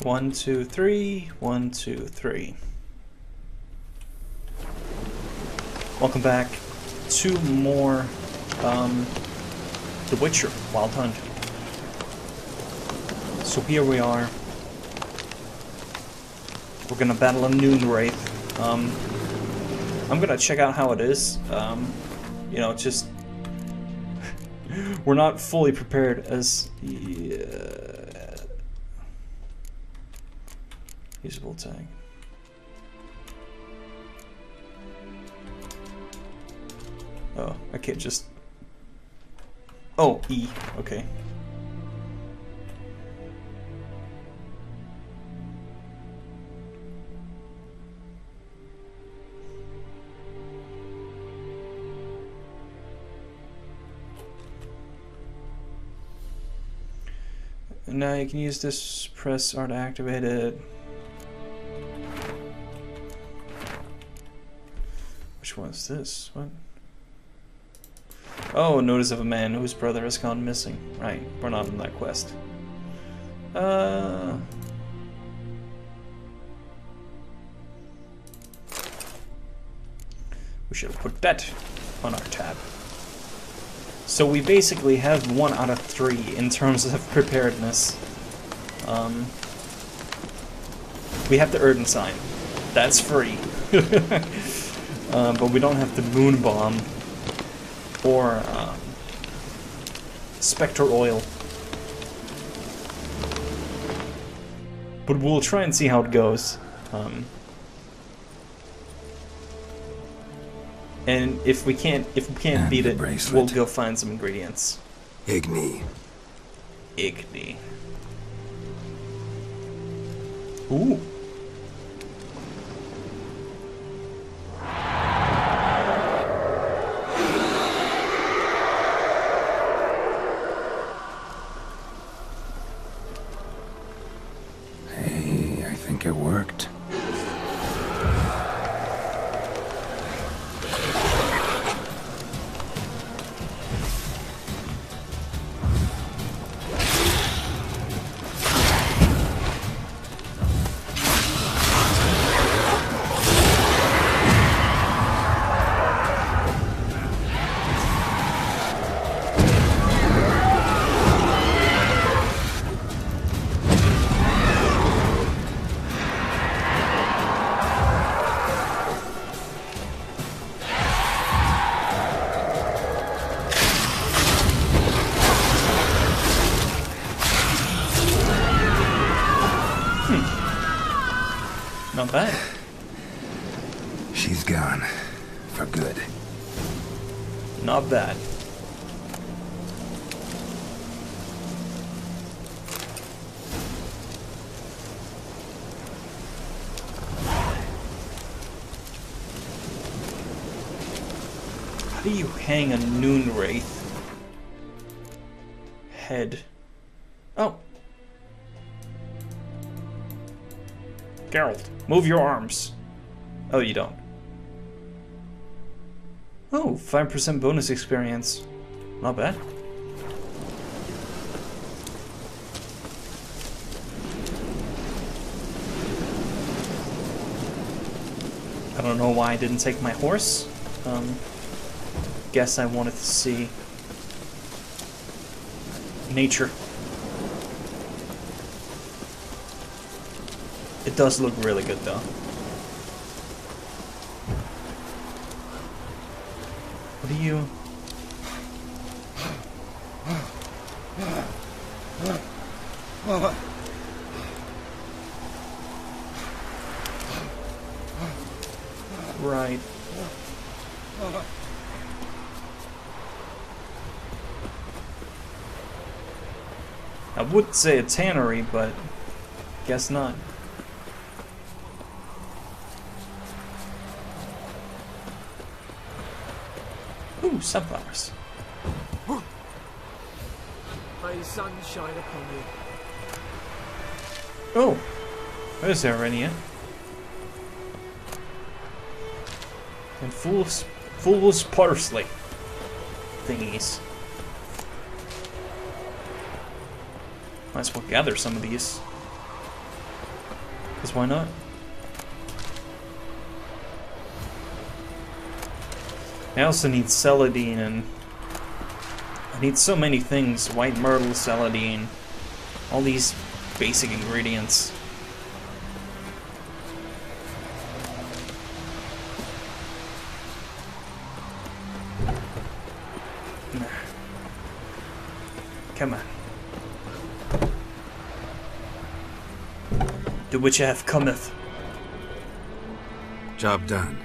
1, 2, 3. 1, 2, 3. Welcome back to more The Witcher Wild Hunt. So here we are. We're gonna battle a Noon Wraith. I'm gonna check out how it is. You know, just we're not fully prepared as usable tag. Oh, I can't just. Oh, E. Okay. Now you can use this, press R to activate it. Which one is this? What? Oh, notice of a man whose brother has gone missing. Right, we're not on that quest. We should have put that on our tab. So we basically have 1 out of 3 in terms of preparedness. We have the Erden Sign. That's free. But we don't have the Moon Bomb or Spectre Oil. But we'll try and see how it goes. And if we can't beat it, we'll go find some ingredients. Igni. Igni. Ooh. Hey, I think it worked. Not bad. She's gone. For good. Not bad. How do you hang a Noon Wraith head? Oh. Geralt, move your arms. Oh, you don't. Oh, 5% bonus experience. Not bad. I don't know why I didn't take my horse. Guess I wanted to see nature. It does look really good, though. What are you... Right. I would say a tannery, but guess not. Ooh, sunflowers. May the sun shine upon you. Oh, there's Arenia. And fool's parsley thingies. Might as well gather some of these. Because why not? I also need celadine, and I need so many things. White myrtle, celadine, all these basic ingredients. Come on. To which I have cometh. Job done.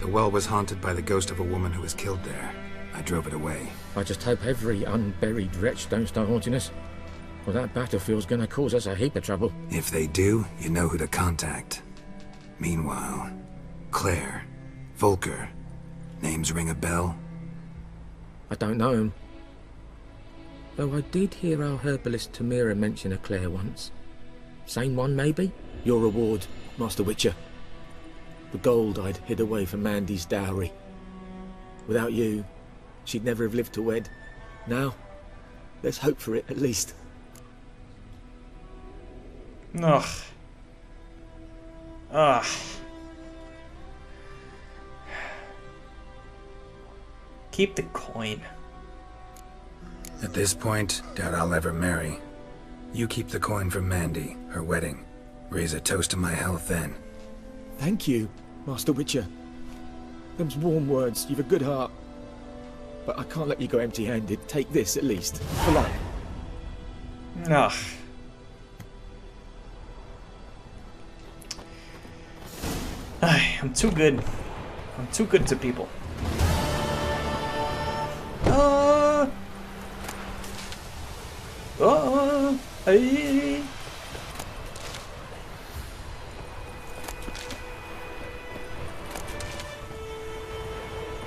The well was haunted by the ghost of a woman who was killed there. I drove it away. I just hope every unburied wretch don't start haunting us. Well, that battlefield's gonna cause us a heap of trouble. If they do, you know who to contact. Meanwhile, Claire, Volker, names ring a bell? I don't know him. Though I did hear our herbalist Tamira mention a Claire once. Same one, maybe? Your reward, Master Witcher. The gold I'd hid away for Mandy's dowry. Without you, she'd never have lived to wed. Now, let's hope for it, at least. Ugh. Ugh. Keep the coin. At this point, doubt I'll ever marry. You keep the coin from Mandy, her wedding. Raise a toast to my health then. Thank you, Master Witcher. Them's warm words, you've a good heart. But I can't let you go empty-handed. Take this, at least. For life. Ugh. I'm too good. I'm too good to people. Hey.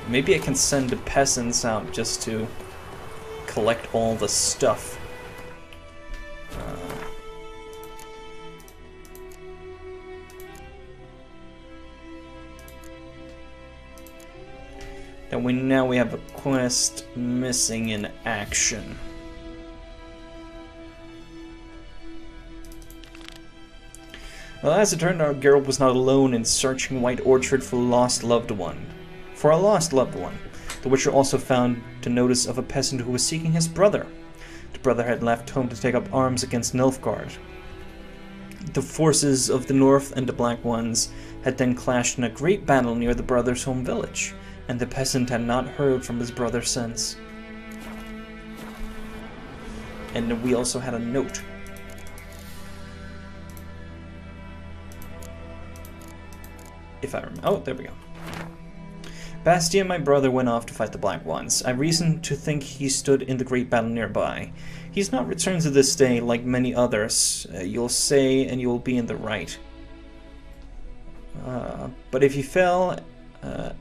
Maybe I can send the peasants out just to collect all the stuff. And now we have a quest missing in action. Well, as it turned out, Geralt was not alone in searching White Orchard for a lost loved one. The Witcher also found the notice of a peasant who was seeking his brother. The brother had left home to take up arms against Nilfgaard. The forces of the North and the Black Ones had then clashed in a great battle near the brother's home village, and the peasant had not heard from his brother since. And we also had a note. If I remember. Oh, there we go. Bastian, my brother, went off to fight the Black Ones. I reason to think he stood in the great battle nearby. He's not returned to this day like many others. You'll say, and you'll be in the right. But if he fell,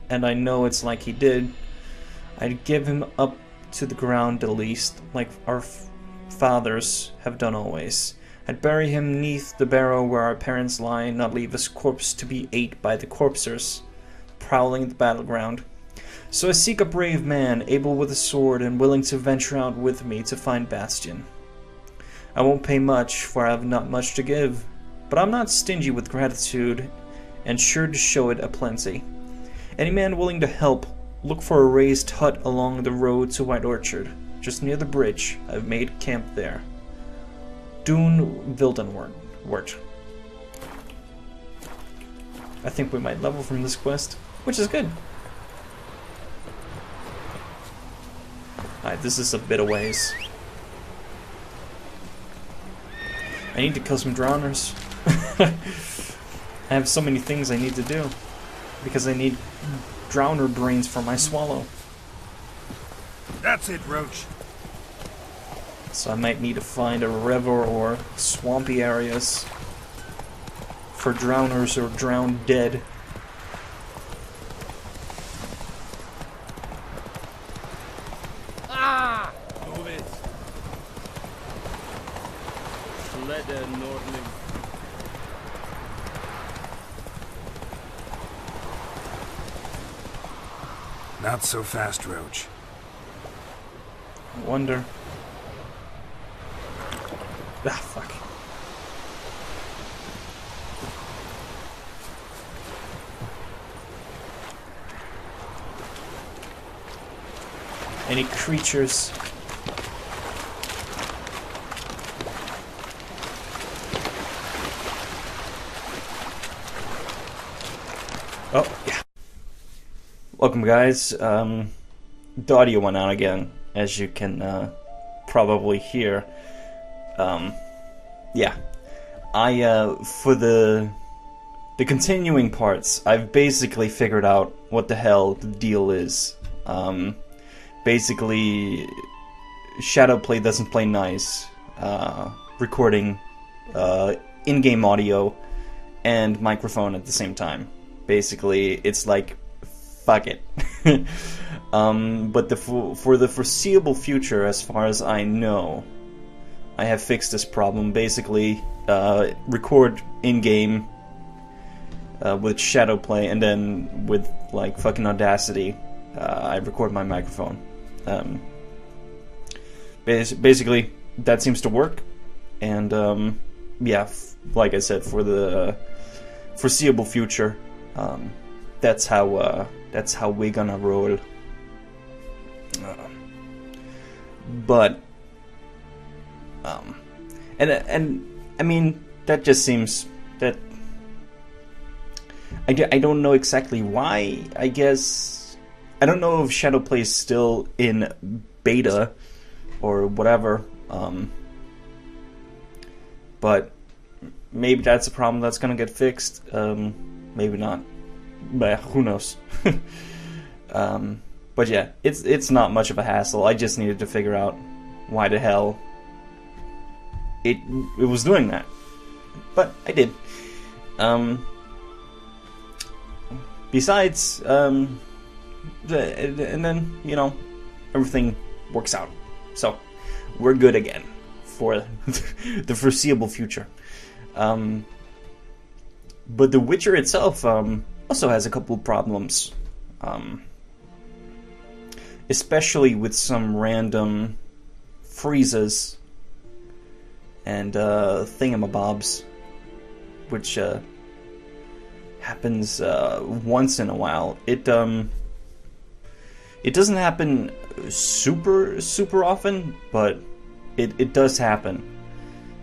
and I know it's like he did, I'd give him up to the ground at least, like our fathers have done always. I'd bury him neath the barrow where our parents lie, not leave his corpse to be ate by the corpsers prowling the battleground. So I seek a brave man, able with a sword and willing to venture out with me to find Bastian. I won't pay much, for I have not much to give, but I'm not stingy with gratitude, and sure to show it aplenty. Any man willing to help, look for a raised hut along the road to White Orchard, just near the bridge. I've made camp there. Dune Wildenwort. I think we might level from this quest, which is good. Alright, this is a bit of ways. I need to kill some drowners. I have so many things I need to do, because I need drowner brains for my swallow. That's it, Roach. So I might need to find a river or swampy areas for drowners or drowned dead. Ah! Move it. Sleder Nordling. Not so fast, Roach. I wonder. Ah, fuck. any creatures. Oh, yeah. Welcome, guys. The audio went out again, as you can probably hear. Yeah. For the continuing parts, I've basically figured out what the hell the deal is. Basically, Shadowplay doesn't play nice, recording in-game audio and microphone at the same time. Basically, it's like, fuck it. But for the foreseeable future, as far as I know, I have fixed this problem. Basically, record in-game with Shadowplay, and then with like fucking Audacity, I record my microphone. Basically, that seems to work, and yeah, like I said, for the foreseeable future, that's how we're gonna roll. But and I mean, that just seems that I don't know exactly why. I guess I don't know if Shadowplay is still in beta or whatever, but maybe that's a problem that's gonna get fixed. Maybe not, but who knows. But yeah, it's not much of a hassle. I just needed to figure out why the hell it was doing that, but I did. Besides, and then, you know, everything works out. So, we're good again for the foreseeable future. But The Witcher itself also has a couple of problems. Especially with some random freezes and thingamabobs, which happens once in a while. It doesn't happen super often, but it does happen.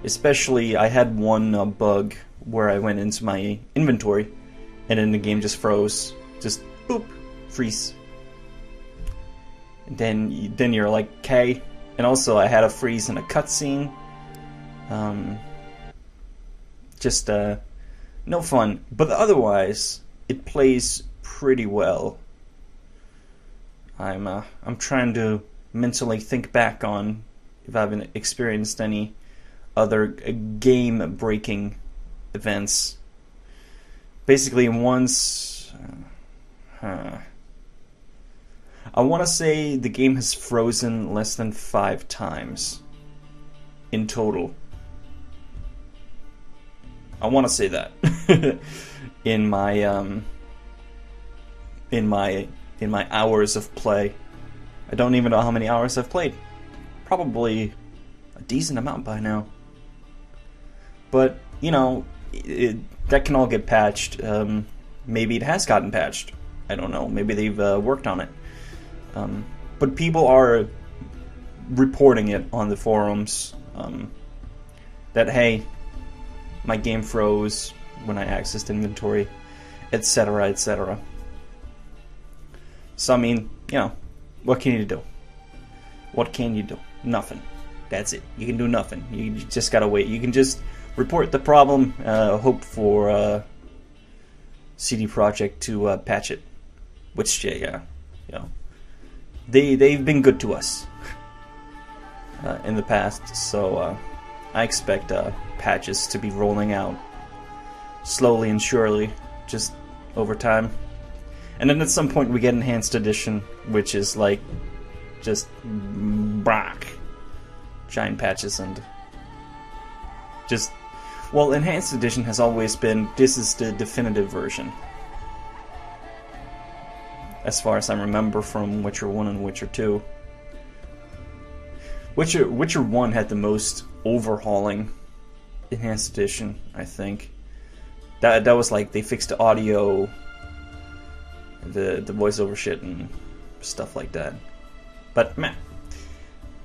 Especially, I had one bug where I went into my inventory, and then the game just froze, just boop, freeze. And then you're like, okay. And also, I had a freeze in a cutscene. Just no fun, but otherwise it plays pretty well. I'm trying to mentally think back on if I've experienced any other game-breaking events. Basically, once I want to say the game has frozen less than 5 times in total. I want to say that in my hours of play. I don't even know how many hours I've played. Probably a decent amount by now. But you know, that can all get patched. Maybe it has gotten patched. I don't know. Maybe they've worked on it. But people are reporting it on the forums. That hey, my game froze when I accessed inventory, etc., etc. So I mean, you know, what can you do? What can you do? Nothing. That's it. You can do nothing. You just gotta wait. You can just report the problem, hope for CD Projekt to patch it. Which, yeah, you know, they've been good to us in the past, so I expect patches to be rolling out slowly and surely, just over time. And then at some point we get Enhanced Edition, which is like just giant patches and just, well, Enhanced Edition has always been, this is the definitive version, as far as I remember from Witcher 1 and Witcher 2. Witcher 1 had the most overhauling Enhanced Edition, I think. That was like, they fixed the audio, the voiceover shit and stuff like that. But meh,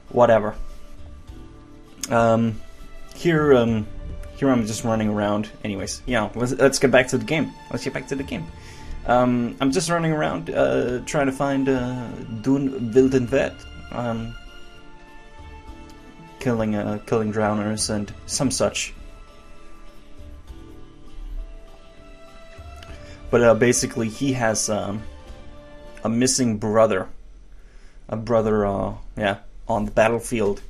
whatever. Here I'm just running around. Anyways, let's get back to the game. I'm just running around, trying to find Doen Wilden Vet. Killing drowners and some such. But basically, he has a missing brother. A brother, on the battlefield.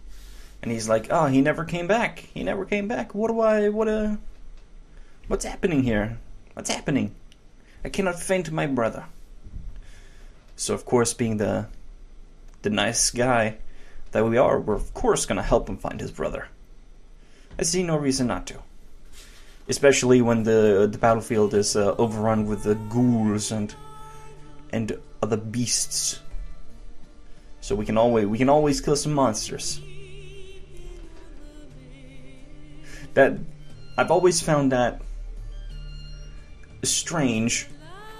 And he's like, oh, he never came back. What's happening here? What's happening? I cannot find my brother. So, of course, being the nice guy that we are, we're of course going to help him find his brother. I see no reason not to. Especially when the battlefield is overrun with the ghouls and other beasts. So we can always kill some monsters. That I've always found that strange.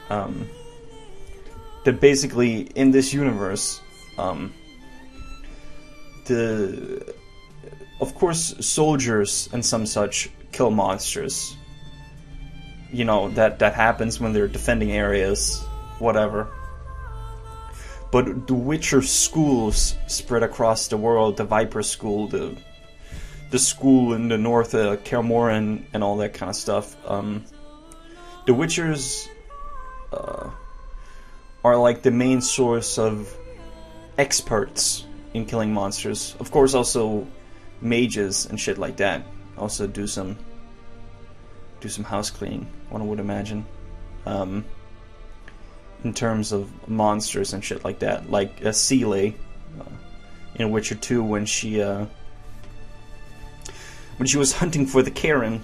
That basically in this universe, of course soldiers and some such kill monsters. You know, that happens when they're defending areas, whatever. But the Witcher schools spread across the world, the Viper school, the school in the north, Kaer Morhen, and all that kind of stuff. The Witchers are like the main source of experts in killing monsters. Of course, also mages and shit like that. Also do some house cleaning, one would imagine. In terms of monsters and shit like that, like Seele in Witcher 2 when she was hunting for the Karen,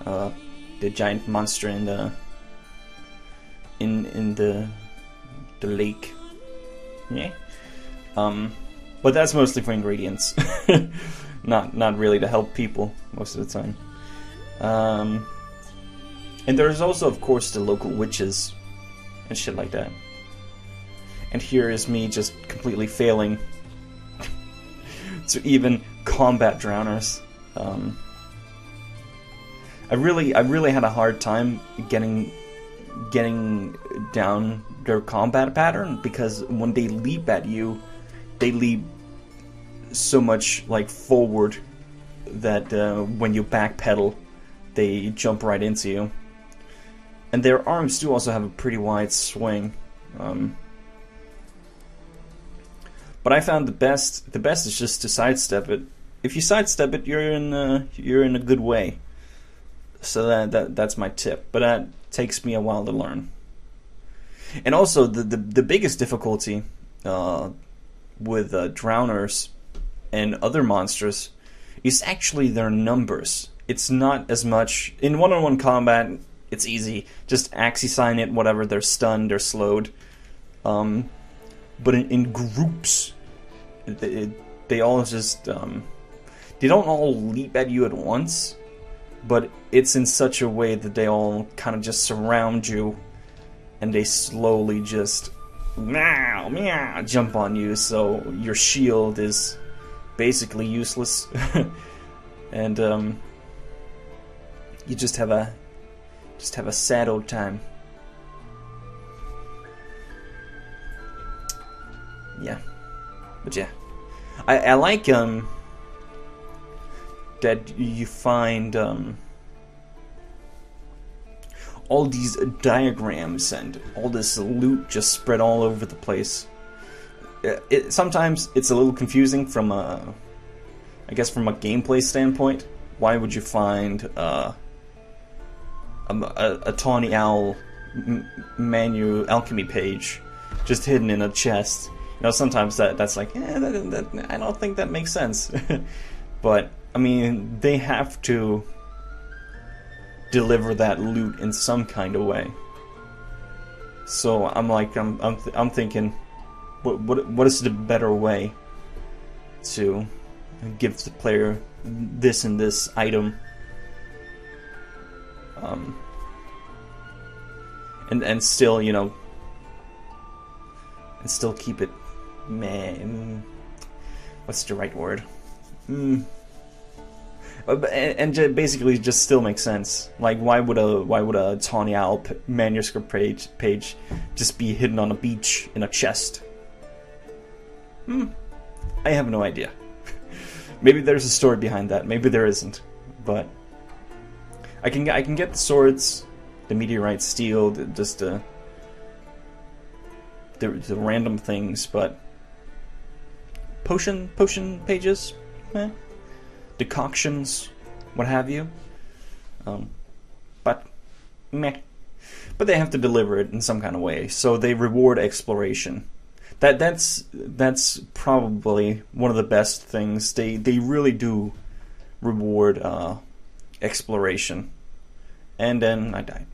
the giant monster in the lake. Yeah. But that's mostly for ingredients, not really to help people most of the time. And there's also, of course, the local witches and shit like that. And here is me just completely failing to even combat drowners. I really had a hard time getting down their combat pattern, because when they leap at you, they leap so much like forward that when you backpedal, they jump right into you. And their arms do also have a pretty wide swing. But I found the best is just to sidestep it. If you sidestep it, you're in a good way. So that's my tip. But that takes me a while to learn. And also the biggest difficulty with drowners and other monsters is actually their numbers. It's not as much in one-on-one combat. It's easy. Just axi-sign it, whatever. They're stunned, they're slowed. But in groups, they all just... they don't all leap at you at once, but it's in such a way that they all kind of just surround you, and they slowly just meow, meow, jump on you, so your shield is basically useless. And you just have a sad old time. Yeah. But yeah. I like that you find all these diagrams and all this loot just spread all over the place. Sometimes it's a little confusing from a gameplay standpoint. Why would you find a tawny owl alchemy page just hidden in a chest? You know, sometimes that's like, I don't think that makes sense. But I mean, they have to deliver that loot in some kind of way. So I'm thinking, what is the better way to give the player this and this item? And still, you know, and still keep it, what's the right word? And basically just still makes sense. Like, why would a Tawny Owl manuscript page just be hidden on a beach in a chest? I have no idea. Maybe there's a story behind that. Maybe there isn't. But I can get the swords, the meteorite steel, just the random things. But potion pages, decoctions, what have you. But meh. But they have to deliver it in some kind of way, so they reward exploration. That's probably one of the best things. They really do reward exploration. And then I died.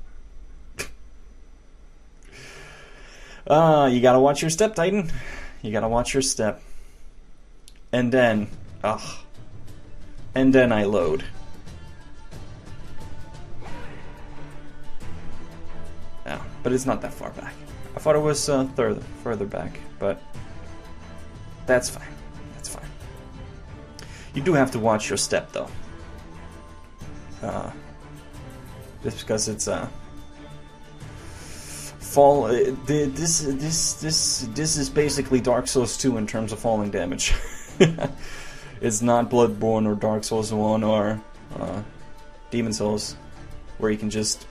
You gotta watch your step, Titan. You gotta watch your step. And then, and then I load. Yeah, but it's not that far back. I thought it was further back, but that's fine. That's fine. You do have to watch your step, though. Just because it's fall. This is basically Dark Souls 2 in terms of falling damage. It's not Bloodborne or Dark Souls 1 or Demon Souls, where you can just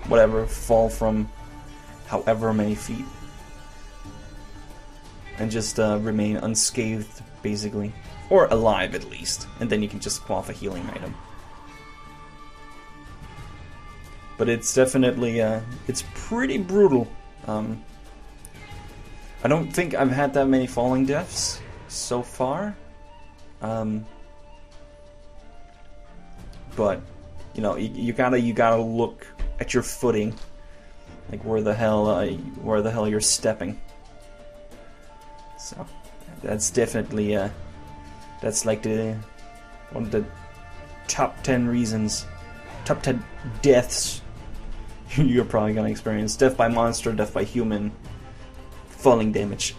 whatever fall from however many feet and just remain unscathed, basically, or alive at least, and then you can just quaff a healing item. But it's definitely it's pretty brutal. I don't think I've had that many falling deaths so far, but you know, you gotta look at your footing, like where the hell you're stepping. So that's definitely that's like one of the top 10 reasons, top 10 deaths you're probably gonna experience: death by monster, death by human, falling damage.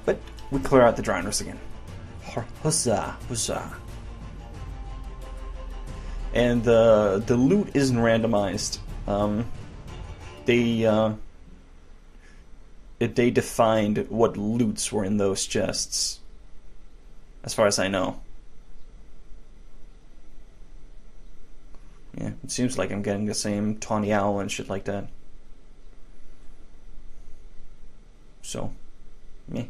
But we clear out the Drowners again. Huzzah, huzzah. And the loot isn't randomized. They defined what loots were in those chests, as far as I know. Yeah, it seems like I'm getting the same Tawny Owl and shit like that. So, meh.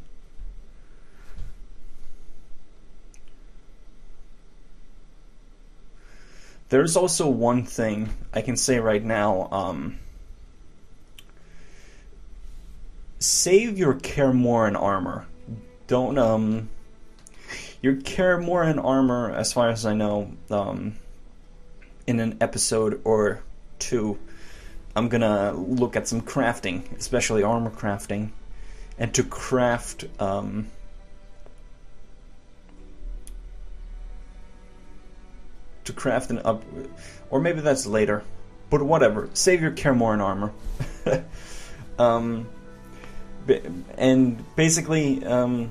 There's also one thing I can say right now. Save your Kermoran armor. Don't, your Kermoran armor, as far as I know, in an episode or two, I'm gonna look at some crafting, especially armor crafting, and to craft, an up, or maybe that's later, but whatever. Save your Kermoran armor. And basically, to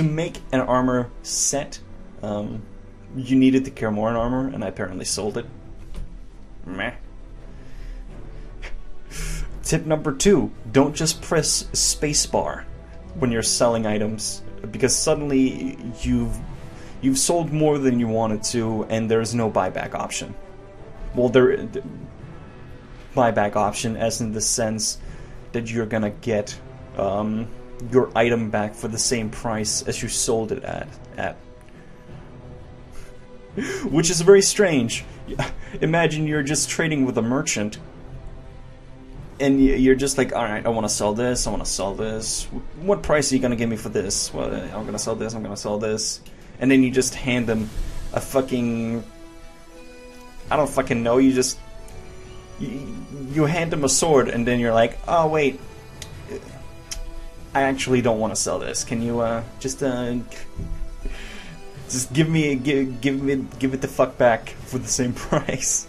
make an armor set, you needed the Kermoran armor, and I apparently sold it. Meh. Tip number 2: don't just press spacebar when you're selling items, because suddenly you've sold more than you wanted to, and there's no buyback option. Well, buyback option as in the sense that you're gonna get your item back for the same price as you sold it at. Which is very strange. Imagine you're just trading with a merchant, and you're just like, alright, I want to sell this, I want to sell this. What price are you gonna give me for this? Well, I'm gonna sell this, I'm gonna sell this. And then you just hand them a fucking... I don't fucking know, you just... You hand them a sword, and then you're like, oh wait, I actually don't want to sell this. Can you just give it the fuck back for the same price?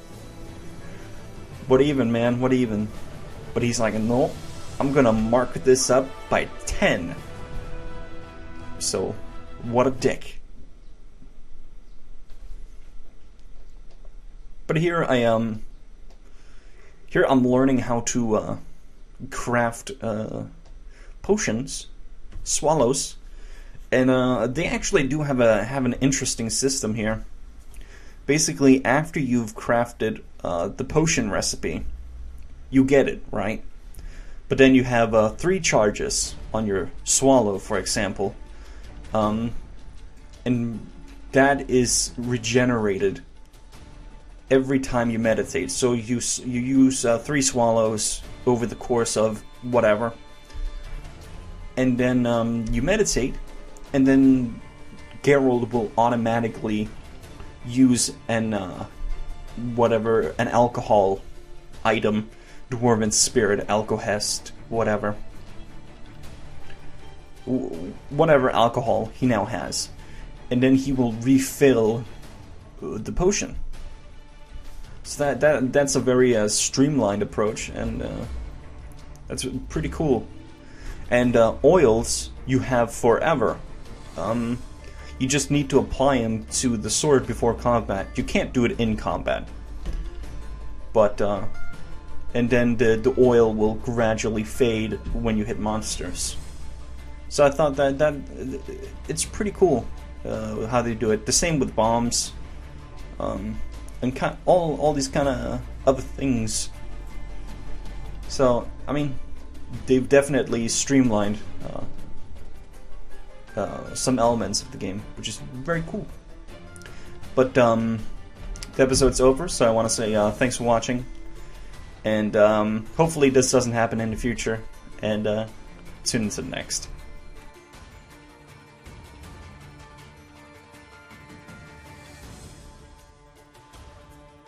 what even, man? What even? But he's like, no, I'm gonna mark this up by 10. So, what a dick. But here I am. Here I'm learning how to craft potions, swallows, and they actually do have an interesting system here. Basically, after you've crafted the potion recipe, you get it, right? But then you have 3 charges on your swallow, for example, and that is regenerated every time you meditate. So you use 3 swallows over the course of whatever, and then you meditate, and then Geralt will automatically use an alcohol item, dwarven spirit, alcohest, whatever alcohol he now has, and then he will refill the potion. So that's a very streamlined approach, and that's pretty cool. And oils you have forever. You just need to apply them to the sword before combat. You can't do it in combat. But, and then the oil will gradually fade when you hit monsters. So I thought that it's pretty cool how they do it. The same with bombs. And all these kind of other things. So, I mean, they've definitely streamlined some elements of the game, which is very cool. But the episode's over, so I want to say thanks for watching, and hopefully this doesn't happen in the future, and tune into the next.